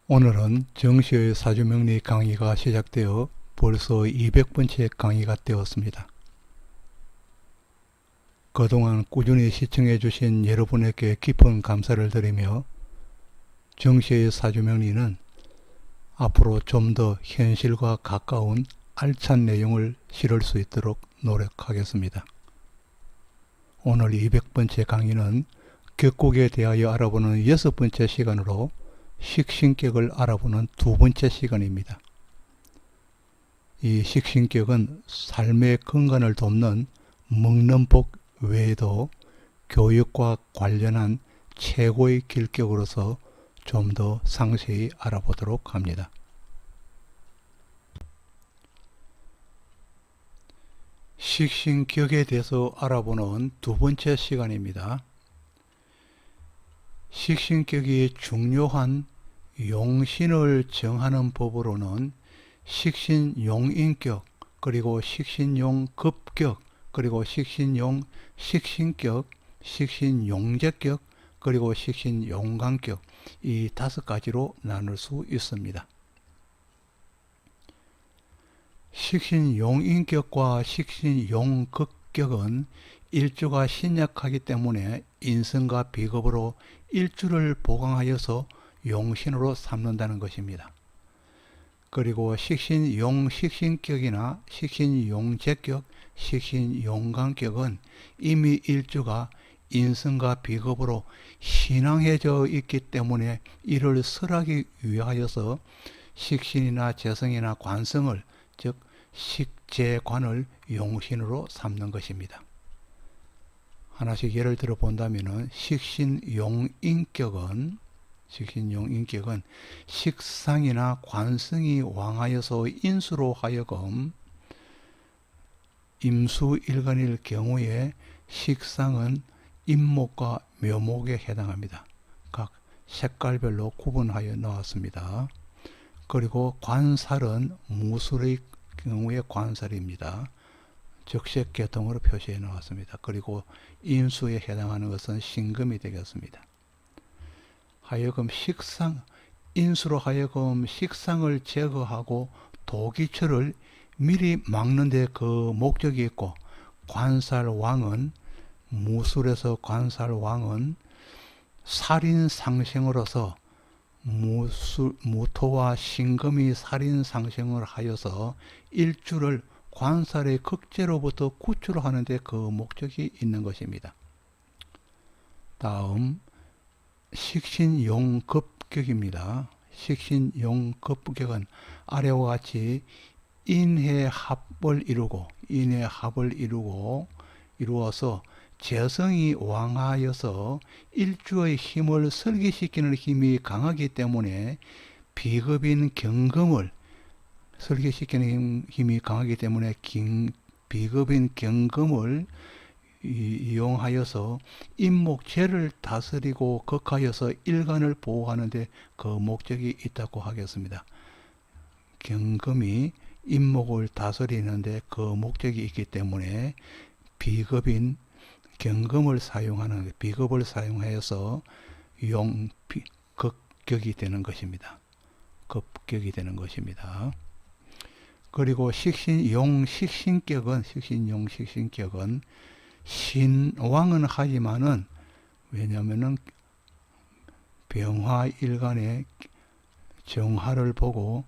오늘은 정시의 사주명리 강의가 시작되어 벌써 200번째 강의가 되었습니다. 그동안 꾸준히 시청해 주신 여러분에게 깊은 감사를 드리며 정시의 사주명리는 앞으로 좀 더 현실과 가까운 알찬 내용을 실을 수 있도록 노력하겠습니다. 오늘 200번째 강의는 격국에 대하여 알아보는 6번째 시간으로 식신격을 알아보는 2번째 시간입니다. 이 식신격은 삶의 건강을 돕는 먹는 법 외에도 교육과 관련한 최고의 길격으로서 좀 더 상세히 알아보도록 합니다. 식신격에 대해서 알아보는 2번째 시간입니다. 식신격이 중요한 용신을 정하는 법으로는 식신용인격, 그리고 식신용급격, 그리고 식신용-식신격, 식신용제격, 그리고 식신용간격, 이 5가지로 나눌 수 있습니다. 식신용인격과 식신용급격은 일주가 신약하기 때문에 인성과 비겁으로 일주를 보강하여서 용신으로 삼는다는 것입니다. 그리고 식신용식신격이나 식신용제격, 식신용간격은 이미 일주가 인성과 비겁으로 신앙해져 있기 때문에 이를 설하기 위하여서 식신이나 재성이나 관성을, 즉 식재관을 용신으로 삼는 것입니다. 하나씩 예를 들어 본다면 식신용인격은 식상이나 관성이 왕하여서 인수로 하여금 임수일간일 경우에 식상은 임목과 묘목에 해당합니다. 각 색깔별로 구분하여 놓았습니다. 그리고 관살은 무술의 경우에 관살입니다. 적색계통으로 표시해 놓았습니다. 그리고 인수에 해당하는 것은 신금이 되겠습니다. 하여금 인수로 하여금 식상을 제거하고 도기처를 미리 막는 데 그 목적이 있고, 관살왕은 무술에서 관살왕은 살인상생으로서 무토와 신금이 살인상생을 하여서 일주를 관살의 극제로부터 구출하는 데 그 목적이 있는 것입니다. 다음 식신용급격입니다. 식신용급격은 아래와 같이 인해합을 이루어서 재성이 왕하여서 일주의 힘을 설계시키는 힘이 강하기 때문에 비급인 경금을 설계시키는 힘이 강하기 때문에 비급인 경금을 이용하여서 임목재를 다스리고 극하여서 일간을 보호하는 데 그 목적이 있다고 하겠습니다. 경금이 임목을 다스리는 데 그 목적이 있기 때문에 비급인 경금을 비급을 사용하여서 급격이 되는 것입니다. 급격이 되는 것입니다. 그리고 식신용식신격은 신왕은 하지만은, 왜냐하면은 병화일간의 정화를 보고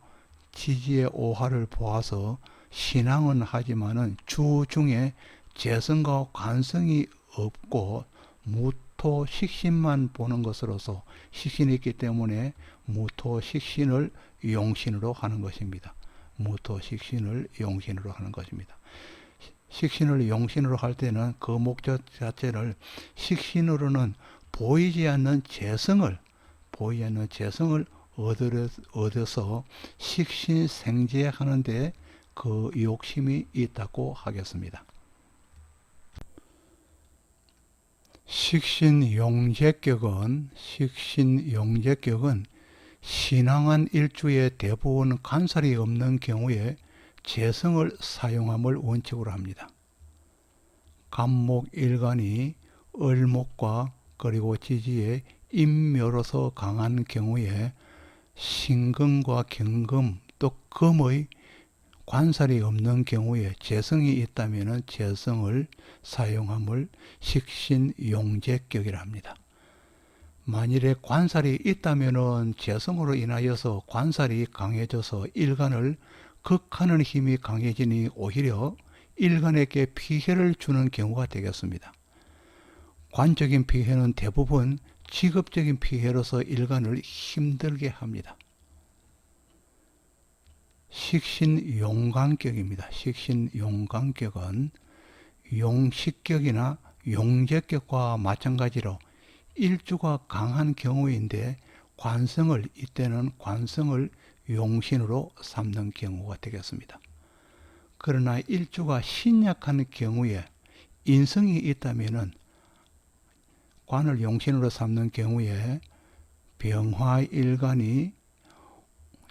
지지의 오화를 보아서 신왕은 하지만은 주 중에 재성과 관성이 없고 무토 식신만 보는 것으로서 식신이 있기 때문에 무토 식신을 용신으로 하는 것입니다. 무토 식신을 용신으로 하는 것입니다. 식신을 용신으로 할 때는 그 목적 자체를 식신으로는 보이지 않는 재성을 얻어서 식신생재하는데 그 욕심이 있다고 하겠습니다. 식신용제격은 신앙한 일주에 대부분 간살이 없는 경우에 재성을 사용함을 원칙으로 합니다. 간목일간이 을목과 그리고 지지에 인묘로서 강한 경우에 신금과 경금 또 금의 관살이 없는 경우에 재성이 있다면 재성을 사용함을 식신용재격이라 합니다. 만일에 관살이 있다면 재성으로 인하여서 관살이 강해져서 일간을 극하는 힘이 강해지니 오히려 일간에게 피해를 주는 경우가 되겠습니다. 관적인 피해는 대부분 직업적인 피해로서 일간을 힘들게 합니다. 식신용관격입니다. 식신용관격은 용식격이나 용재격과 마찬가지로 일주가 강한 경우인데 이때는 관성을 용신으로 삼는 경우가 되겠습니다. 그러나 일주가 신약한 경우에 인성이 있다면 관을 용신으로 삼는 경우에 병화일간이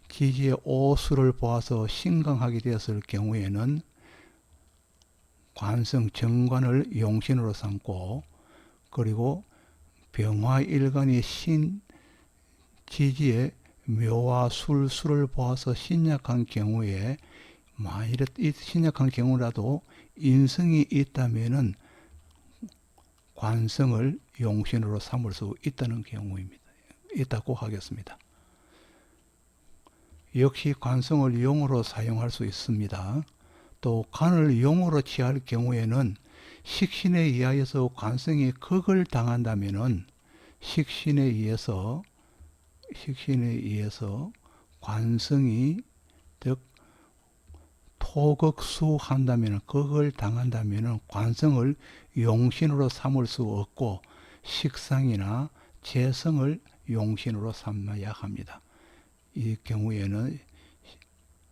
지지의 오수를 보아서 신강하게 되었을 경우에는 관성 정관을 용신으로 삼고, 그리고 병화일간이 지지의 묘와 술수를 보아서 신약한 경우에, 만일에 신약한 경우라도 인성이 있다면은 관성을 용신으로 삼을 수 있다는 경우입니다. 있다고 하겠습니다. 역시 관성을 용으로 사용할 수 있습니다. 또 간을 용으로 취할 경우에는 식신에 의하여서 관성이 극을 당한다면은 식신에 의해서 관성이 즉 토극수한다면 극을 당한다면 관성을 용신으로 삼을 수 없고 식상이나 재성을 용신으로 삼아야 합니다. 이 경우에는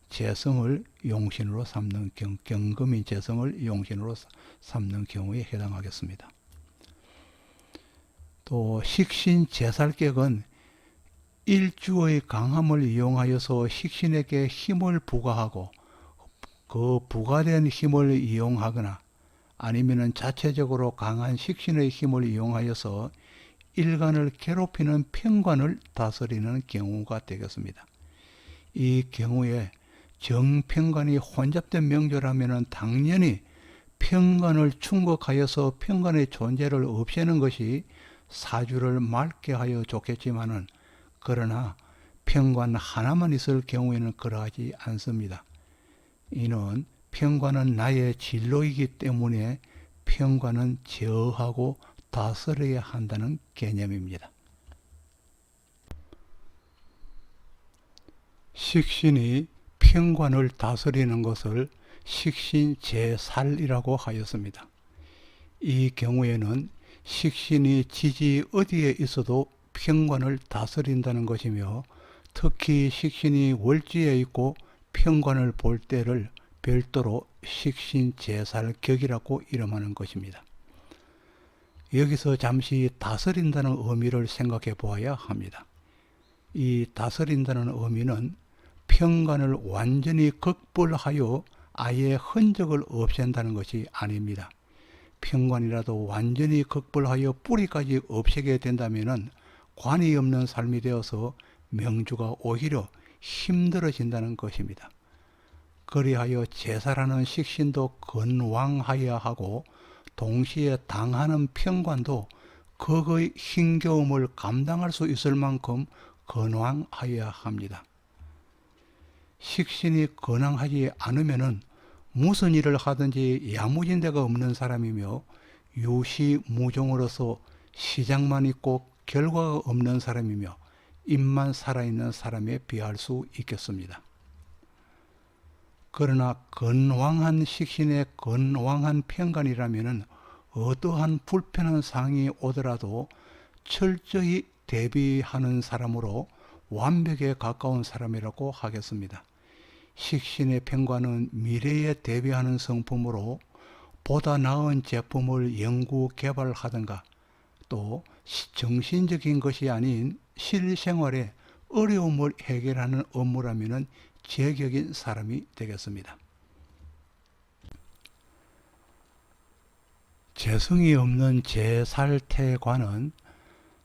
재성을 용신으로 삼는 경금인 재성을 용신으로 삼는 경우에 해당하겠습니다. 또 식신재살격은 일주의 강함을 이용하여서 식신에게 힘을 부과하고 그 부과된 힘을 이용하거나 아니면 자체적으로 강한 식신의 힘을 이용하여서 일간을 괴롭히는 편관을 다스리는 경우가 되겠습니다. 이 경우에 정편관이 혼잡된 명조라면 당연히 편관을 충곡하여서 편관의 존재를 없애는 것이 사주를 맑게 하여 좋겠지만은, 그러나 편관 하나만 있을 경우에는 그러하지 않습니다. 이는 편관은 나의 진로이기 때문에 편관은 제어하고 다스려야 한다는 개념입니다. 식신이 편관을 다스리는 것을 식신재살이라고 하였습니다. 이 경우에는 식신이 지지 어디에 있어도 편관을 다스린다는 것이며, 특히 식신이 월지에 있고 편관을 볼 때를 별도로 식신재살격이라고 이름하는 것입니다. 여기서 잠시 다스린다는 의미를 생각해 보아야 합니다. 이 다스린다는 의미는 편관을 완전히 극벌하여 아예 흔적을 없앤다는 것이 아닙니다. 편관이라도 완전히 극벌하여 뿌리까지 없애게 된다면 관이 없는 삶이 되어서 명주가 오히려 힘들어진다는 것입니다. 그리하여 제사라는 식신도 건왕하여야 하고, 동시에 당하는 편관도 극의 힘겨움을 감당할 수 있을 만큼 건왕하여야 합니다. 식신이 건왕하지 않으면은 무슨 일을 하든지 야무진데가 없는 사람이며, 유시무종으로서 시장만 있고 결과가 없는 사람이며 입만 살아있는 사람에 비할 수 있겠습니다. 그러나 건왕한 식신의 건왕한 편관이라면 어떠한 불편한 상황이 오더라도 철저히 대비하는 사람으로 완벽에 가까운 사람이라고 하겠습니다. 식신의 편관은 미래에 대비하는 성품으로 보다 나은 제품을 연구 개발하든가, 또 정신적인 것이 아닌 실생활에 어려움을 해결하는 업무라면 제격인 사람이 되겠습니다. 재성이 없는 재살태관은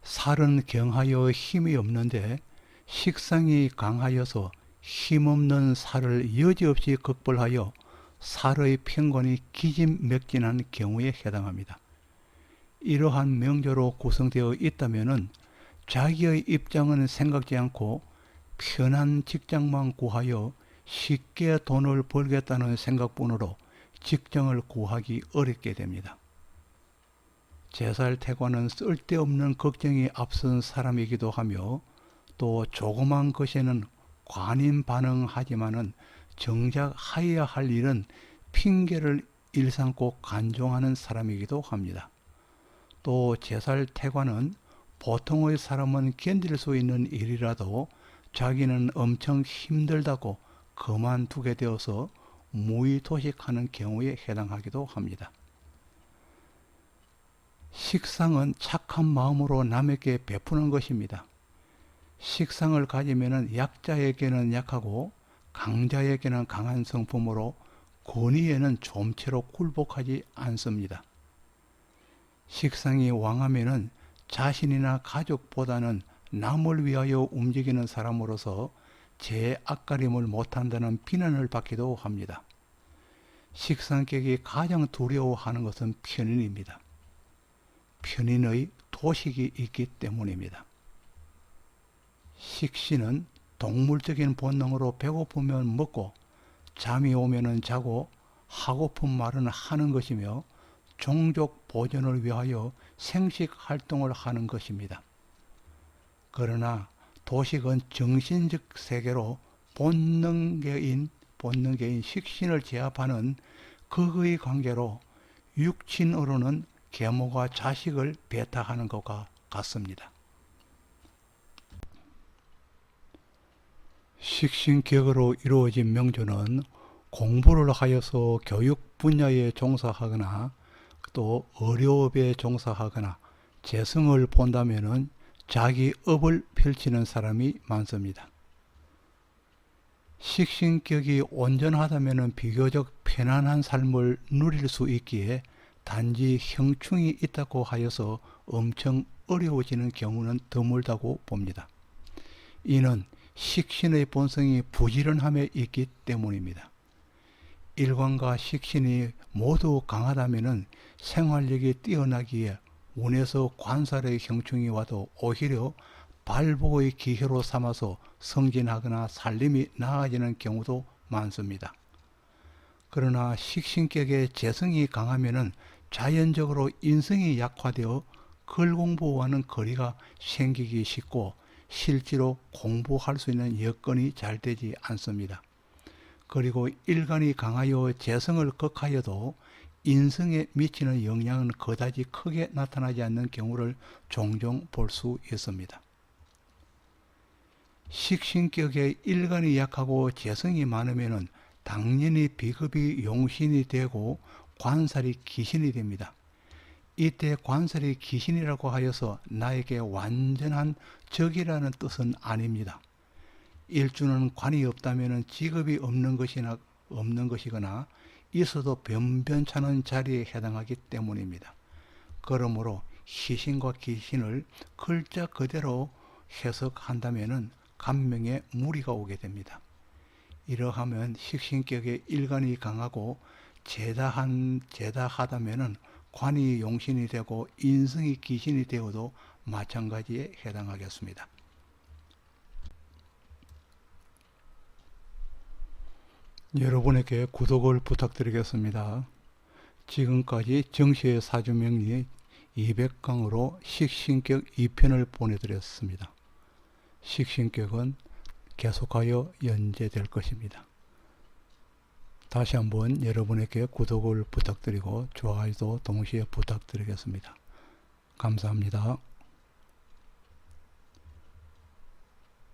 살은 경하여 힘이 없는데 식상이 강하여서 힘없는 살을 여지없이 극벌하여 살의 평관이 기진맥진한 경우에 해당합니다. 이러한 명조로 구성되어 있다면 자기의 입장은 생각지 않고 편한 직장만 구하여 쉽게 돈을 벌겠다는 생각뿐으로 직장을 구하기 어렵게 됩니다. 제살태관은 쓸데없는 걱정이 앞선 사람이기도 하며 또 조그만 것에는 관인 반응하지만은 정작 하여야 할 일은 핑계를 일삼고 간종하는 사람이기도 합니다. 또 제살태관은 보통의 사람은 견딜 수 있는 일이라도 자기는 엄청 힘들다고 그만두게 되어서 무의도식하는 경우에 해당하기도 합니다. 식상은 착한 마음으로 남에게 베푸는 것입니다. 식상을 가지면 약자에게는 약하고 강자에게는 강한 성품으로 권위에는 좀처럼 굴복하지 않습니다. 식상이 왕하면 자신이나 가족보다는 남을 위하여 움직이는 사람으로서 제 앞가림을 못한다는 비난을 받기도 합니다. 식상격이 가장 두려워하는 것은 편인입니다. 편인의 도식이 있기 때문입니다. 식신은 동물적인 본능으로 배고프면 먹고 잠이 오면 자고 하고픈 말은 하는 것이며 종족 보존을 위하여 생식 활동을 하는 것입니다. 그러나 도식은 정신적 세계로 본능계인 식신을 제압하는 극의 관계로 육친으로는 계모가 자식을 배타하는 것과 같습니다. 식신격으로 이루어진 명조는 공부를 하여서 교육 분야에 종사하거나 또 의료업에 종사하거나 재성을 본다면은 자기 업을 펼치는 사람이 많습니다. 식신격이 온전하다면 비교적 편안한 삶을 누릴 수 있기에 단지 형충이 있다고 하여서 엄청 어려워지는 경우는 드물다고 봅니다. 이는 식신의 본성이 부지런함에 있기 때문입니다. 일관과 식신이 모두 강하다면 생활력이 뛰어나기에 운에서 관살의 형충이 와도 오히려 발복의 기회로 삼아서 성진하거나 살림이 나아지는 경우도 많습니다. 그러나 식신격의 재성이 강하면 자연적으로 인성이 약화되어 글 공부와는 거리가 생기기 쉽고 실제로 공부할 수 있는 여건이 잘 되지 않습니다. 그리고 일간이 강하여 재성을 극하여도 인성에 미치는 영향은 그다지 크게 나타나지 않는 경우를 종종 볼 수 있습니다. 식신격의 일간이 약하고 재성이 많으면 당연히 비급이 용신이 되고 관살이 기신이 됩니다. 이때 관살이 기신이라고 하여서 나에게 완전한 적이라는 뜻은 아닙니다. 일주는 관이 없다면 직업이 없는 것이거나 있어도 변변찮은 자리에 해당하기 때문입니다. 그러므로 희신과 기신을 글자 그대로 해석한다면 감명에 무리가 오게 됩니다. 이러하면 식신격의 일간이 강하고 제다하다면 관이 용신이 되고 인성이 기신이 되어도 마찬가지에 해당하겠습니다. 여러분에게 구독을 부탁드리겠습니다. 지금까지 정시의 사주명리 200강으로 식신격 2편을 보내드렸습니다. 식신격은 계속하여 연재될 것입니다. 다시 한번 여러분에게 구독을 부탁드리고 좋아요도 동시에 부탁드리겠습니다. 감사합니다.